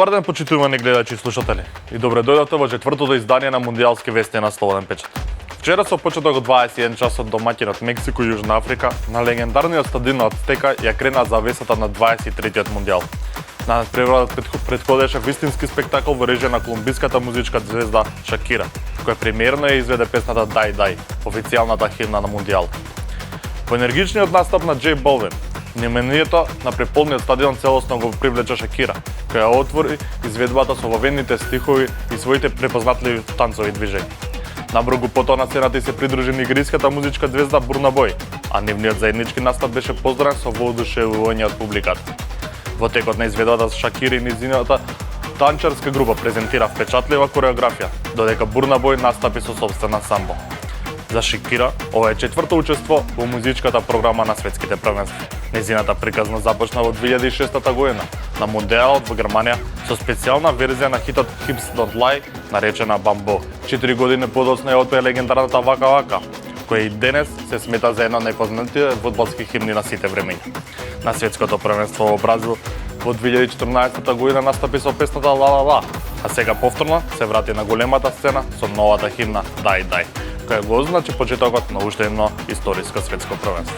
Добар ден, почитувани гледачи и слушатели. И добре дојдовте во четвртото издание на Мундијалски вести на Слободен печат. Вчера со почеток од 21 часот домаќинот Мексико и Јужна Африка на легендарниот стадион Ацтека ја крена завесата на 23-тиот Мундијал. На надпреварот претходеше вистински спектакл во режија на колумбиската музичка звезда Шакира, која премиерно ја изведе песната Дай Дай, официјалната химна на Мундијал. По енергичниот настап на J Balvin, вниманието на преполниот стадион целосно го привлече Шакира, која отвори изведбата со воведните стихови и своите препознатливи танцови движења. Набрзо потоа на сцената се придружи нигеријската музичка звезда Бурна Бой, а нивниот заеднички настап беше поздравен со воодушевување од публиката. Во текот на изведбата Шакира и низината танчарска група презентира впечатлива кореографија, додека Бурна Бой настапи со сопствен ансамбл. За Шакира, ова е четврто учество во музичката програма на светските првенства. Незината приказна започна во 2006 година на Мундијалот во Германија со специјална верзија на хитот Hips Don't Lie, наречена Бамбо. 4 години подоцна ја отпее легендарната Вака Вака, која и денес се смета за една од најпознатите фудбалски химни на сите времења. На светското првенство во Бразил во 2014 година настапи со песната Ла Ла Ла, а сега повторно се врати на големата сцена со новата химна Дай Дай, која го означи почетокот на уште едно историско светско првенство.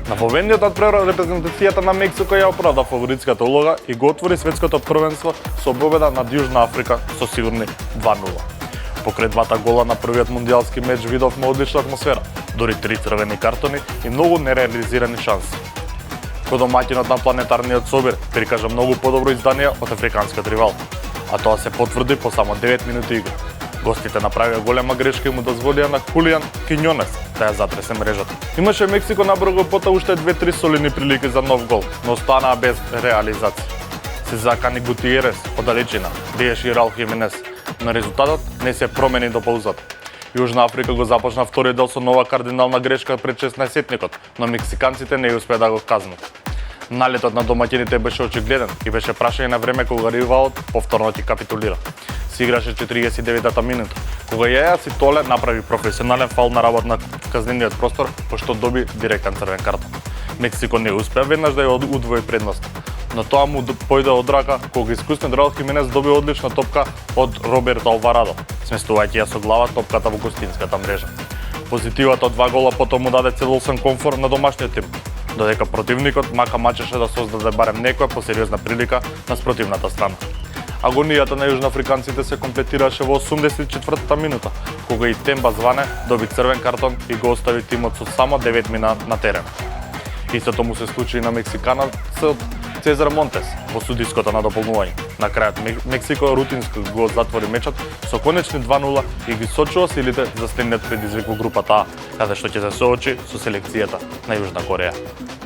На воведниот надпревар репрезентацијата на Мексико ја оправда фаворитската улога и го отвори светското првенство со победа над Јужна Африка со сигурни 2:0. Покрај двата гола на првиот мундијалски меч видовме одлична атмосфера, дури 3 црвени картони и многу нереализирани шанси. Ко домаќинот на планетарниот собир прикажа многу подобро издание од африканскиот ривал, а тоа се потврди по само 9 минути игра. Гостите направија голема грешка и му дозволија на Хулијан Киньонес да ја затресе мрежата. Имаше Мексико набрзо потоа уште 2-3 солидни прилики за нов гол, но останаа без реализација. Се закани Гутиерес од далечина, биеше и Раул Хименес, но резултатот не се промени до паузата. Јужна Африка го започна вториот дел со нова кардинална грешка пред 16-тникот, но мексиканците не успеа да го казнат. Налетот на домаќините беше очигледен и беше прашање на време кога ривалот повторно ќе капитулира. Се играше 49-та минута, кога Јаја Ситоле направи професионален фаул на работ на казнениот простор, пошто доби директен црвен картон. Мексико не успеа веднаш да ја удвои предност, но тоа му појде од рака кога искусниот Раул Хименес доби одлична топка од Роберто Алварадо, сместувајќи ја со глава топката во гостинската мрежа. Позитивата од 2 гола потоа му даде целосен комфор на домашниот тим, додека противникот мака мачеше да создаде барем некоја посериозна прилика на спротивната страна. Агонијата на јужноафриканците се комплетираше во 84-та минута, кога и Темба Зване доби црвен картон и го остави тимот со само 9 мина на терен. Истото му се случи и на мексиканецот Цезар Монтес во судиското надополнување. На крајот Мексико рутински го затвори мечот со конечни 2:0 и ги сочува силите за следниот предизвик во групата А, каде што ќе се соочи со селекцијата на Јужна Кореја.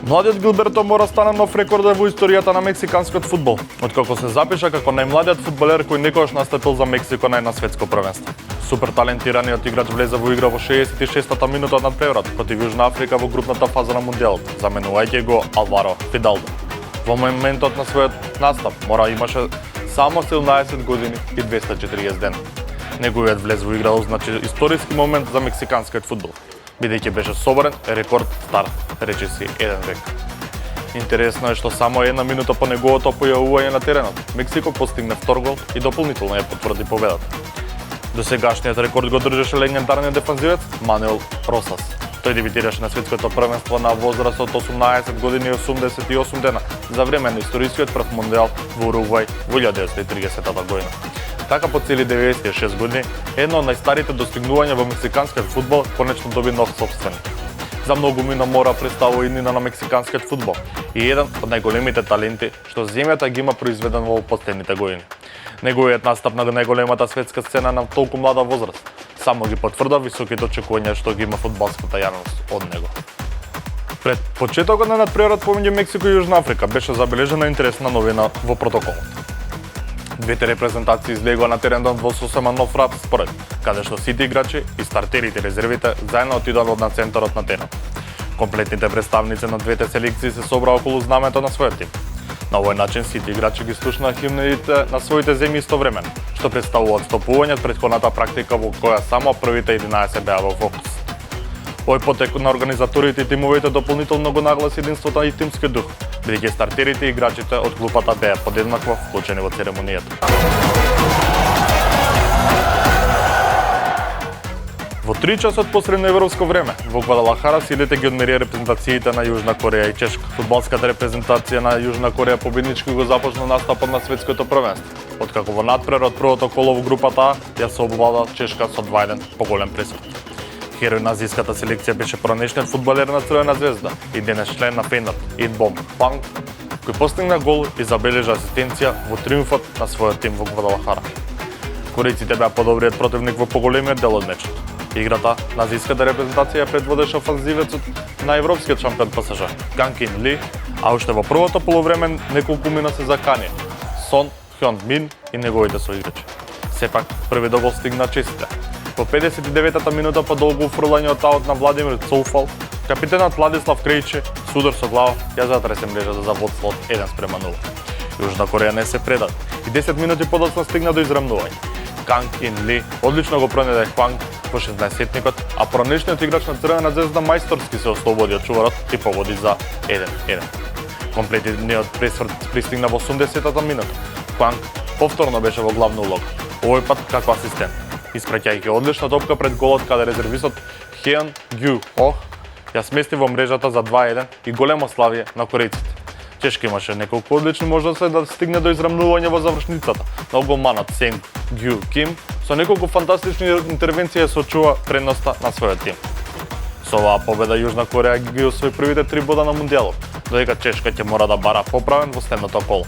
Младиот Гилберто Мора стана нов рекордер во историјата на мексиканскиот фудбал, откако се запиша како најмладиот фудбалер кој некогаш настапил за Мексико на една светско првенство. Супер талентираниот играч влезе во игра во 66-та минута од надпреварот против Јужна Африка во групната фаза на Мундијалот, заменувајќи го Алваро Фидалдо. Во моментот на својот настап Мора имаше само 17 години и 240 дена. Неговиот влез во игра означи историски момент за мексиканскиот фудбал, бидејќи беше соборен рекорд стар, речиси 1 век. Интересно е што само една минута по неговото појавување на теренот, Мексико постигне втор гол и дополнително ја потврди победата. Досегашниот рекорд го држеше легендарниот дефанзивец Мануел Росас. Тој дебитираше на светското првенство на возраст од 18 години и 88 дена за време на историскиот прв мундијал во Уругвај во 1930 година. Така по цели 96 години, едно од најстарите достигнувања во мексиканскиот фудбал конечно доби нов собственик. За многу мина Мора представува иднина на мексиканскиот фудбал и еден од најголемите таленти што земјата ги има произведен во последните години. Неговиот настап на најголемата светска сцена на толку млада возраст само ги потврда високите очекувања што ги има фудбалската јавност од него. Пред почетокот на надпреварот помеѓу Мексико и Јужна Африка беше забележена интересна новина во протоколот. Двете репрезентации излегува на теренот во сосема нов распоред, каде што сите играчи и стартерите резервите заедно отидоа на центарот на теренот. Комплетните представници на двете селекции се собраа околу знамето на својот тим. На овој начин сите играчи ги слушнаа химните на своите земји истовремено, што представува отстапување од претходната практика во која само првите 11 беа во фокус. Овој потек на организаторите и тимовите дополнително го нагласи единството и тимски дух, бидејќи стартирите и играчите од клупата беа подеднакво вклучени во церемонијата. Во 3 часот по средноевропско време, во Гвадалахара силите ги одмерија репрезентациите на Јужна Кореја и Чешка. Фудбалската репрезентација на Јужна Кореја победнички го започна настапот на светското првенство, откако во надпревар од првото коло во групата А ја се обвлада Чешка со 2:1 поголем пресврт. Херој на азијската селекција беше пранешниот фудбалер на Црвена звезда и денес член на Фейнорд Ин Бом Панг, кој постигна гол и забележа асистенција во триумфот на својот тим во Гвадалахара. Корејците беа подобриот противник во поголемиот дел од мечот. Играта на азијската репрезентација предводеше офанзивецот на европскиот шампион ПСЖ Кан Кин Ли, а уште во првото полувреме неколку мина се закани Сон Хјон Мин и неговите соиграчи. Сепак први до гол стигна честите. Во 59-та минута по долго уфрлање од аут на Владимир Цоуфал, капитенот Владислав Крејчи с удар со глава ја затресе мрежата за водство од 1:0. Јужна Кореја не се предаде и 10 минути подоцна стигна до израмнување. Кан Кин Ли одлично го пронеде Хванг во 16-тникот, а пронешниот играч на Црвена звезда мајсторски се ослободи од чуварот и погоди за 1:1. Комплетниот пресврт пристигна во 80-та минута. Хванг повторно беше во главна улога, овој пат како асистент, испраќајќи одлична топка пред голот каде резервистот Хеон Гју Ох ја смести во мрежата за 2:1 и големо славие на корејците. Чешка имаше неколку одлични можности да стигне до израмнување во завршницата, но голманот Сенг Гју Ким со неколку фантастични интервенции се очува предноста на својот тим. Со оваа победа Јужна Кореја ги освои првите 3 бода на мундијалот, додека Чешка ќе мора да бара поправен во следното коло.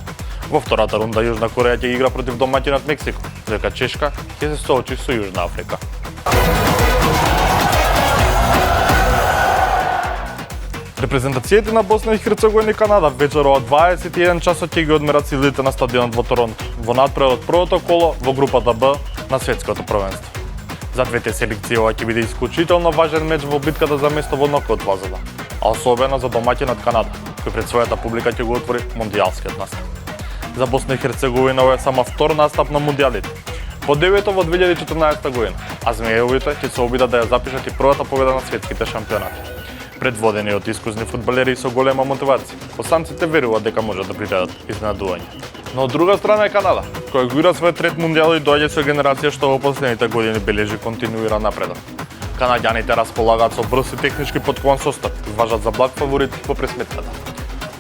Во втората рунда Јужна Кореја ќе игра против домаќинот Мексико, додека Чешка ќе се соочи со Јужна Африка. Репрезентациите на Босна и Херцеговина и Канада вечерова 21 часот ќе ги одмерат силите на стадионот во Торонто, во надпревар од првото коло во групата Б на светското првенство. За двете селекции ова ќе биде исклучително важен меч во битката за место во нокаут фазата, а особено за домаќинот Канада, кој пред својата публика ќе го отвори мондијалскиот настап. За Босна и Херцеговина ова е само втор настап на мондијалите. По дебютот во 2014 година, а змејовите ќе се обидат да ја запишат и првата победа на светските шампионати. Предводени од искусни фудбалери со голема мотивација, босанците веруваат дека можат да придадат изненадување. Но од друга страна е Канада, која го игра својот трет мундијал и доаѓа со генерација што во последните години бележи континуиран напредок. Канаѓаните располагаат со брз и технички поткован состав и важат за благ фаворит во пресметката.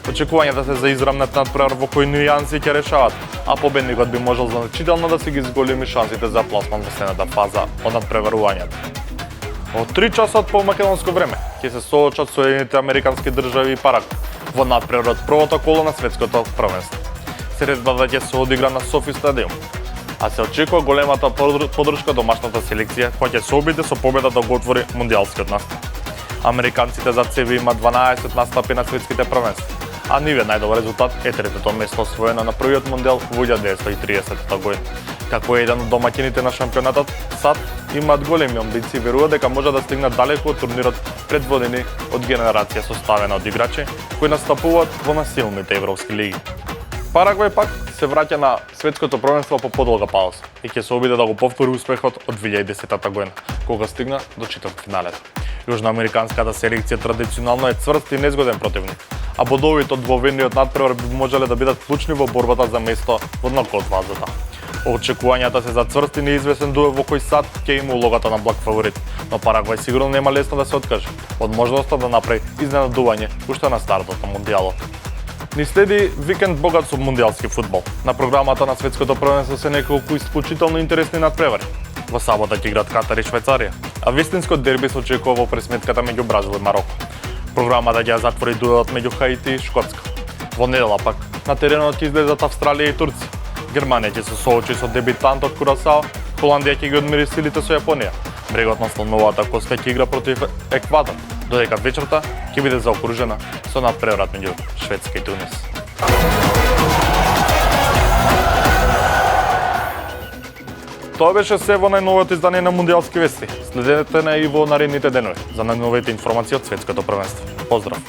Очекувањата се за израмнет надпревар во кој нујанси ќе решават, а победникот би можел значително да си ги зголеми шансите за пласман во следната фаза од надпреварувањето. Од 3 часот по македонско време ќе се соочат Соединените Американски држави и Парагвај во надпревар од првото коло на светското првенство. Средбата ќе се одигра на Софи стадиум, а се очекува големата поддршка домашната селекција која ќе се обиде со победа да го отвори мондијалскиот настап. Американците зад себе имаат 12 настапи на светските првенства, а нивен најдобар резултат е третото место освоено на првиот мондијал во 1930 година. Како еден од домаќините на шампионатот, САД имаат големи амбиции и веруваат дека може да стигнат далеку од турнирот предводени од генерација составена од играчи кои настапуваат во насилните европски лиги. Парагвај пак се враќа на светското првенство по подолга пауза и ќе се обиде да го повтори успехот од 2010 година, кога стигна до четвртфиналето. Јужноамериканската селекција традиционално е цврст и незгоден противник, а бодовите од двоведниот надпревар би можеле да бидат клучни во борбата за место во нокаут фазата. Очекувањата се за цврст и неизвестен дуел во кој САД ќе има улогата на благ фаворит, но Парагвај сигурно нема лесно да се откаже од можноста да направи изненадување уште на стартот на мондијалот. Ни следи викенд богат со мондијалски фудбал. На програмата на светското првенство се неколку исклучително интересни надпревари. Во сабота ќе играат Катар и Швајцарија, а вистинско дерби се очекува во пресметката меѓу Бразил и Мароко. Програмата ќе затвори дуелот меѓу Хаити и Шкотска. Во недела пак на теренот ќе излезат Австралија и Турција. Германија ќе се соочи со дебитантот Курасао, Холандија ќе ги одмери силите со Јапонија. Брегот на слоновата коста ќе игра против Еквадор, додека вечерта ќе биде заокружена со надпревар меѓу Шведска и Тунис. Тоа беше се во најновото издание на Мондијалски вести. Следете на и во наредните денови за најновите информации од светското првенство. Поздрав!